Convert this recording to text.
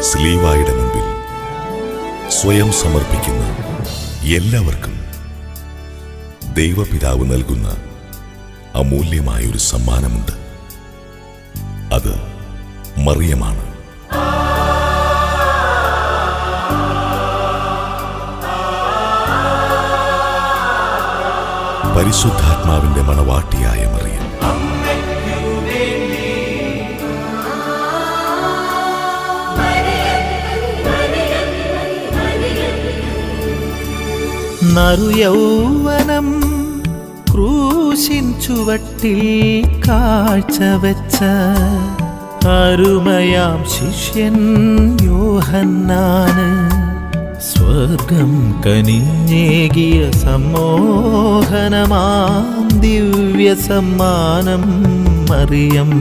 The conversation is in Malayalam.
സ്ലീവായുടെ മുൻപിൽ സ്വയം സമർപ്പിക്കുന്ന എല്ലാവർക്കും ദൈവപിതാവ് നൽകുന്ന അമൂല്യമായൊരു സമ്മാനമുണ്ട്. അത് മറിയമാണ്. പരിശുദ്ധാത്മാവിന്റെ മണവാട്ടിയായ മറിയം. നറുയൗവനം ക്രൂശിൻ ചുവട്ടിൽ കാഴ്ചവെച്ച അരുമയാം ശിഷ്യൻ യോഹന്നാന് സ്വർഗം കനിഞ്ഞേകിയ സമ്മോഹനമാം ദിവ്യ സമ്മാനം മറിയം.